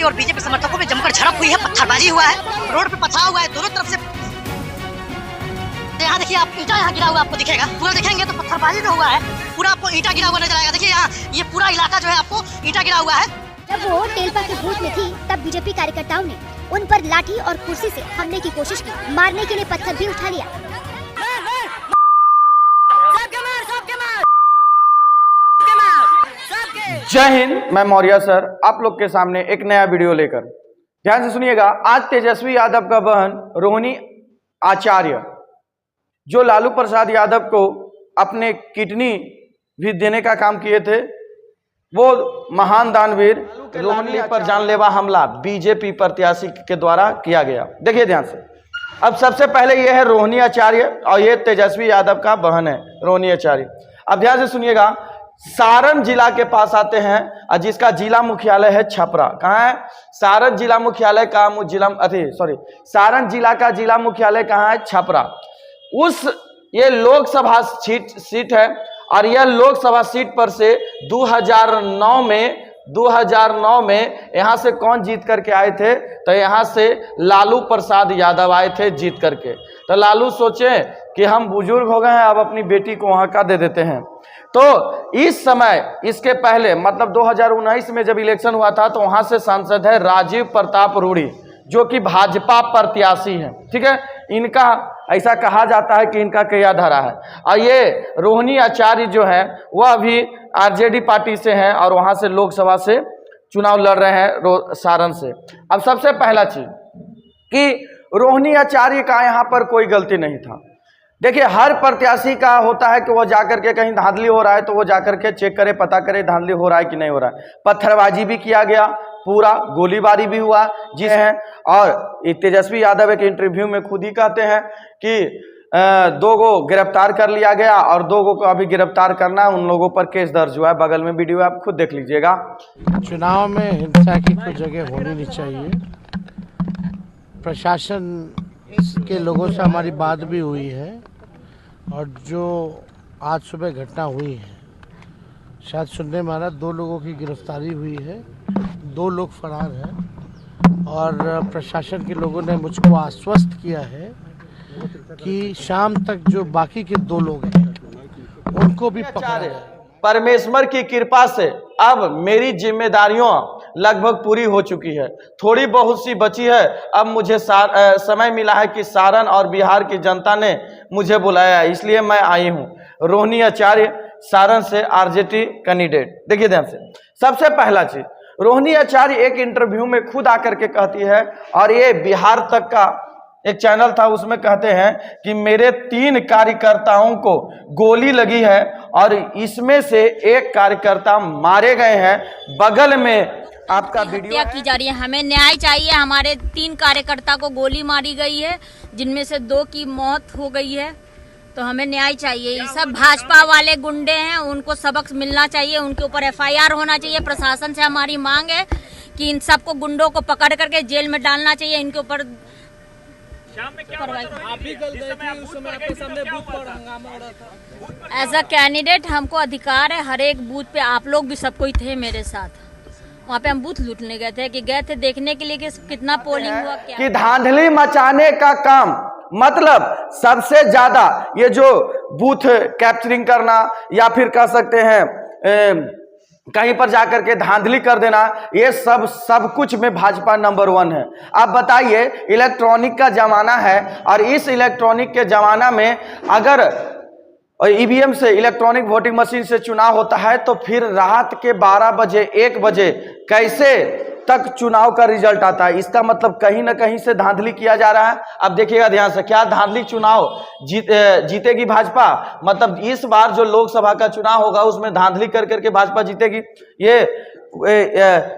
जब वो तेलपा के बूथ में थी तब बीजेपी कार्यकर्ताओं ने उन पर लाठी और कुर्सी से हमले की कोशिश की, मारने के लिए पत्थर भी उठा लिया। जय हिंद, मैं मौर्य सर आप लोग के सामने एक नया वीडियो लेकर। ध्यान से सुनिएगा। आज तेजस्वी यादव का बहन रोहिणी आचार्य, जो लालू प्रसाद यादव को अपने किडनी भी देने का काम किए थे, वो महान दानवीर रोहिणी पर जानलेवा हमला बीजेपी प्रत्याशी के द्वारा किया गया। देखिए ध्यान से। अब सबसे पहले ये है रोहिणी आचार्य और ये तेजस्वी यादव का बहन है रोहिणी आचार्य। अब ध्यान से सुनिएगा। सारण जिला के पास आते हैं और जिसका जिला मुख्यालय है छपरा। कहाँ है? सारण जिला मुख्यालय का सारण जिला का जिला मुख्यालय कहाँ है? छपरा। ये लोकसभा सीट है और यह लोकसभा सीट पर से 2009 में यहाँ से कौन जीत करके आए थे? तो यहाँ से लालू प्रसाद यादव आए थे जीत करके। तो लालू सोचे कि हम बुजुर्ग हो गए हैं, अब अपनी बेटी को वहाँ का दे देते हैं। तो इस समय, इसके पहले मतलब 2019 में जब इलेक्शन हुआ था तो वहाँ से सांसद है राजीव प्रताप रूडी, जो कि भाजपा प्रत्याशी है। ठीक है, इनका ऐसा कहा जाता है कि इनका कैया धरा है। और ये रोहिणी आचार्य जो है वह अभी आरजेडी पार्टी से हैं और वहाँ से लोकसभा से चुनाव लड़ रहे हैं सारण से। अब सबसे पहला चीज कि रोहिणी आचार्य का यहाँ पर कोई गलती नहीं था। देखिए, हर प्रत्याशी का होता है कि वो जाकर के कहीं धांधली हो रहा है तो वो जाकर के चेक करे, पता करे धांधली हो रहा है कि नहीं हो रहा है। पत्थरबाजी भी किया गया, पूरा गोलीबारी भी हुआ जी है। और तेजस्वी यादव एक इंटरव्यू में खुद ही कहते हैं कि 2 को गिरफ्तार कर लिया गया और 2 को अभी गिरफ्तार करना है, उन लोगों पर केस दर्ज हुआ है। बगल में वीडियो आप खुद देख लीजिएगा। चुनाव में हिंसा की कोई जगह होनी नहीं चाहिए। प्रशासन के लोगों से हमारी बात भी हुई है और जो आज सुबह घटना हुई है, शायद सुनने में आ रहा 2 लोगों की गिरफ्तारी हुई है, 2 लोग फरार हैं और प्रशासन के लोगों ने मुझको आश्वस्त किया है कि शाम तक जो बाकी के 2 लोग हैं उनको भी पकड़ा जाए। परमेश्वर की कृपा से अब मेरी जिम्मेदारियों लगभग पूरी हो चुकी है, थोड़ी बहुत सी बची है। अब मुझे समय मिला है कि सारण और बिहार की जनता ने मुझे बुलाया है, इसलिए मैं आई हूँ। रोहिणी आचार्य, सारण से आरजेडी कैंडिडेट। देखिए ध्यान से। सबसे पहला चीज, रोहिणी आचार्य एक इंटरव्यू में खुद आकर के कहती है, और ये बिहार तक का एक चैनल था, उसमें कहते हैं कि मेरे 3 कार्यकर्ताओं को गोली लगी है और इसमें से एक कार्यकर्ता मारे गए हैं। बगल में आपका वीडियो की जा रही है। हमें न्याय चाहिए। हमारे 3 कार्यकर्ता को गोली मारी गई है, जिनमें से 2 की मौत हो गई है। तो हमें न्याय चाहिए। ये सब भाजपा वाले गुंडे हैं, उनको सबक मिलना चाहिए, उनके ऊपर FIR होना चाहिए। प्रशासन से हमारी मांग है कि इन सबको गुंडों को पकड़ करके जेल में डालना चाहिए। इनके ऊपर एज अ कैंडिडेट हमको अधिकार है, हर एक बूथ पे आप लोग भी सब कोई थे मेरे साथ। वहाँ पे हम बूथ लूटने गए थे देखने के लिए कि कितना पोलिंग हुआ, क्या कि धांधली मचाने का काम, मतलब सबसे ज्यादा ये जो बूथ कैप्चरिंग करना या फिर कह सकते हैं कहीं पर जाकर के धांधली कर देना, ये सब कुछ में भाजपा नंबर 1 है। आप बताइए, इलेक्ट्रॉनिक का जमाना है और इस इलेक्ट्रॉनिक के जमाना में अगर EVM से, इलेक्ट्रॉनिक वोटिंग मशीन से चुनाव होता है तो फिर रात के 12 बजे 1 बजे कैसे तक चुनाव का रिजल्ट आता है? इसका मतलब कहीं ना कहीं से धांधली किया जा रहा है। अब देखिएगा ध्यान से, क्या धांधली चुनाव जीतेगी भाजपा? मतलब इस बार जो लोकसभा का चुनाव होगा उसमें धांधली कर करके भाजपा जीतेगी। ये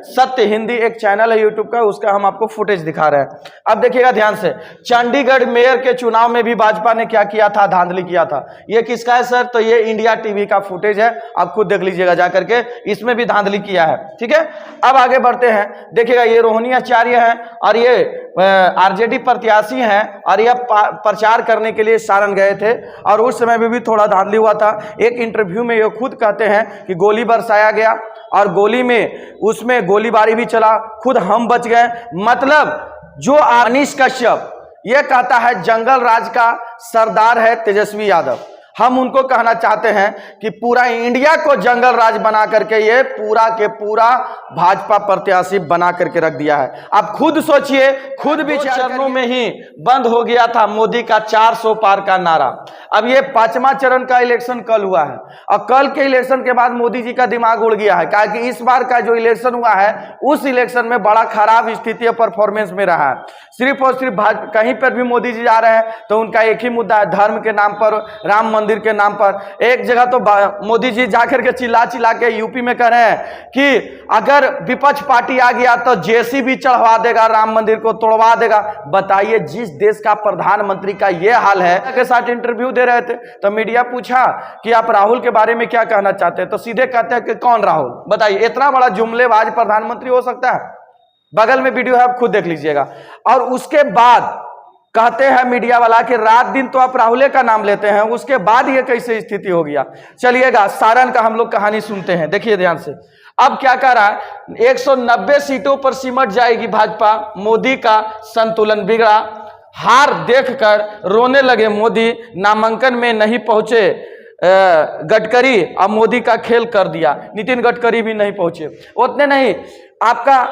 सत्य हिंदी एक चैनल है यूट्यूब का, उसका हम आपको फुटेज दिखा रहे हैं। अब देखिएगा ध्यान से, चंडीगढ़ मेयर के चुनाव में भी भाजपा ने क्या किया था? धांधली किया था। ये किसका है सर? तो ये इंडिया टीवी का फुटेज है, आप खुद देख लीजिएगा जाकर के, इसमें भी धांधली किया है। ठीक है, अब आगे बढ़ते हैं। देखिएगा, ये रोहिणी आचार्य है और ये आरजेडी प्रत्याशी हैं और यह प्रचार करने के लिए सारण गए थे और उस समय में भी थोड़ा धांधली हुआ था। एक इंटरव्यू में ये खुद कहते हैं कि गोली बरसाया गया और गोली में उसमें गोलीबारी भी चला, खुद हम बच गए। मतलब जो अनीश कश्यप ये कहता है जंगल राज का सरदार है तेजस्वी यादव, हम उनको कहना चाहते हैं कि पूरा इंडिया को जंगल राज बना करके ये पूरा के पूरा भाजपा प्रत्याशी बना करके रख दिया है। आप खुद सोचिए, खुद भी चरणों में ही बंद हो गया था मोदी का 400 पार का नारा। अब ये 5वां चरण का इलेक्शन कल हुआ है और कल के इलेक्शन के बाद मोदी जी का दिमाग उड़ गया है, क्योंकि इस बार का जो इलेक्शन हुआ है उस इलेक्शन में बड़ा खराब स्थिति परफॉर्मेंस में रहा है। सिर्फ और सिर्फ कहीं पर भी मोदी जी जा रहे हैं तो उनका एक ही मुद्दा है, धर्म के नाम पर, राम मंदिर के नाम पर। एक जगह तो मोदी जी जाकर के चिल्ला चिल्ला के यूपी में कह रहे हैं कि अगर विपक्ष पार्टी आ गया तो जेसीबी चढ़वा देगा, राम मंदिर को तोड़वा देगा। बताइए, जिस देश का प्रधानमंत्री का यह हाल है, के साथ इंटरव्यू दे रहे थे तो मीडिया पूछा कि आप राहुल के बारे में क्या कहना चाहते हैं, तो सीधे कहते हैं कि कौन राहुल। बताइए, इतना बड़ा जुमलेबाज प्रधानमंत्री हो सकता है? बगल में वीडियो है, आप खुद देख लीजिएगा। और उसके बाद कहते हैं मीडिया वाला कि रात दिन तो आप राहुल का नाम लेते हैं, उसके बाद ये कैसे स्थिति हो गया। चलिएगा सारण का हम लोग कहानी सुनते हैं, देखिए ध्यान से। अब क्या कह रहा है, 190 सीटों पर सिमट जाएगी भाजपा, मोदी का संतुलन बिगड़ा, हार देखकर रोने लगे मोदी, नामांकन में नहीं पहुंचे गडकरी, अब मोदी का खेल कर दिया। नितिन गडकरी भी नहीं पहुंचे, उतने नहीं, आपका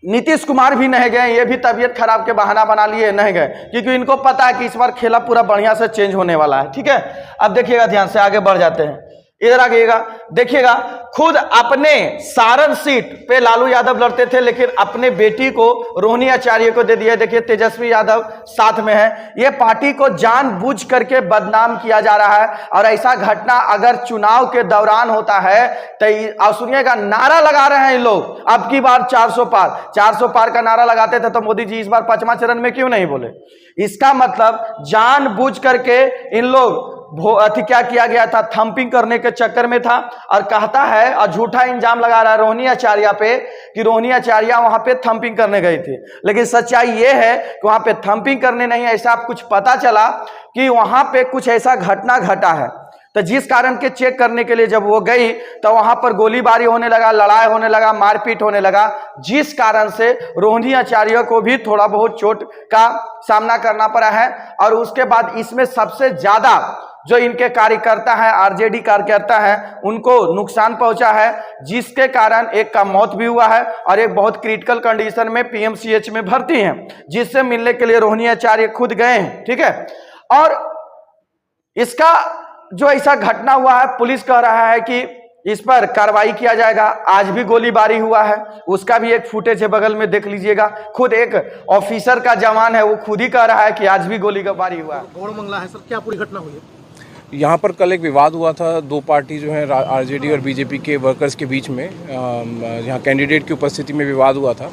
नीतीश कुमार भी नहीं गए, ये भी तबीयत खराब के बहाना बना लिए नहीं गए, क्योंकि इनको पता है कि इस बार खेला पूरा बढ़िया से चेंज होने वाला है। ठीक है, अब देखिएगा ध्यान से, आगे बढ़ जाते हैं, इधर आइएगा, देखिएगा। खुद अपने सारण सीट पे लालू यादव लड़ते थे, लेकिन अपने बेटी को रोहिणी आचार्य को दे दिया। देखिए तेजस्वी यादव साथ में है। ये पार्टी को जानबूझ करके बदनाम किया जा रहा है, और ऐसा घटना अगर चुनाव के दौरान होता है तो सुनिएगा, नारा लगा रहे हैं इन लोग, अब की बार 400 पार का नारा लगाते थे तो मोदी जी इस बार 5वां चरण में क्यों नहीं बोले? इसका मतलब जानबूझ करके इन लोग क्या किया गया था, थंपिंग करने के चक्कर में था। और कहता है और झूठा इंजाम लगा रहा है रोहिणी आचार्य पे कि रोहिणी आचार्य वहां पे थंपिंग करने गई थी, लेकिन सच्चाई ये है कि वहां पे थंपिंग करने नहीं, ऐसा कुछ पता चला कि वहां पे कुछ ऐसा घटना घटा है। तो जिस कारण के चेक करने के लिए जब वो गई तो वहां पर गोलीबारी होने लगा, लड़ाई होने लगा, मारपीट होने लगा, जिस कारण से रोहिणी आचार्य को भी थोड़ा बहुत चोट का सामना करना पड़ा है। और उसके बाद इसमें सबसे ज्यादा जो इनके कार्यकर्ता हैं, आरजेडी कार्यकर्ता हैं, उनको नुकसान पहुंचा है, जिसके कारण एक का मौत भी हुआ है और एक बहुत क्रिटिकल कंडीशन में पीएमसीएच में भर्ती हैं, जिससे मिलने के लिए रोहिणी आचार्य खुद गए हैं। ठीक है, और इसका जो ऐसा घटना हुआ है, पुलिस कह रहा है कि इस पर कार्रवाई किया जाएगा। आज भी गोलीबारी हुआ है, उसका भी एक फुटेज है, बगल में देख लीजिएगा। खुद एक ऑफिसर का जवान है, वो खुद ही कह रहा है कि आज भी गोलीबारी हुआ है। गौड़ मंगला है सर, क्या पूरी घटना हुई है? यहाँ पर कल एक विवाद हुआ था, दो पार्टी जो है आरजेडी और बीजेपी के वर्कर्स के बीच में, यहाँ कैंडिडेट की उपस्थिति में विवाद हुआ था।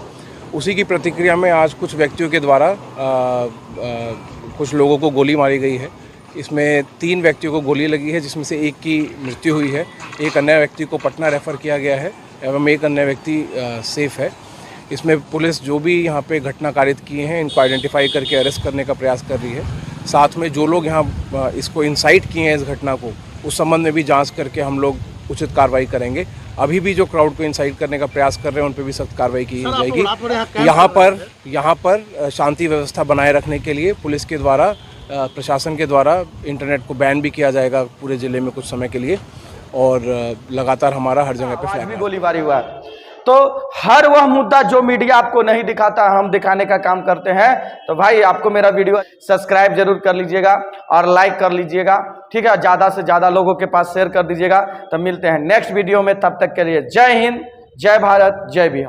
उसी की प्रतिक्रिया में आज कुछ व्यक्तियों के द्वारा कुछ लोगों को गोली मारी गई है। इसमें 3 व्यक्तियों को गोली लगी है, जिसमें से एक की मृत्यु हुई है, एक अन्य व्यक्ति को पटना रेफर किया गया है एवं एक अन्य व्यक्ति सेफ है। इसमें पुलिस जो भी यहाँ पे घटना कारित किए हैं, इनको आइडेंटिफाई करके अरेस्ट करने का प्रयास कर रही है। साथ में जो लोग यहाँ इसको इंसाइट किए हैं इस घटना को, उस संबंध में भी जांच करके हम लोग उचित कार्रवाई करेंगे। अभी भी जो क्राउड को इंसाइट करने का प्रयास कर रहे हैं उन पर भी सख्त कार्रवाई की जाएगी। यहाँ पर शांति व्यवस्था बनाए रखने के लिए पुलिस के द्वारा, प्रशासन के द्वारा इंटरनेट को बैन भी किया जाएगा पूरे ज़िले में कुछ समय के लिए, और लगातार हमारा हर जगह पे फ्लैग गोलीबारी हुआ है। तो हर वह मुद्दा जो मीडिया आपको नहीं दिखाता, हम दिखाने का काम करते हैं। तो भाई आपको मेरा वीडियो सब्सक्राइब जरूर कर लीजिएगा और लाइक कर लीजिएगा। ठीक है, ज़्यादा से ज़्यादा लोगों के पास शेयर कर दीजिएगा। तो मिलते हैं नेक्स्ट वीडियो में, तब तक के लिए जय हिंद, जय भारत, जय बिहार।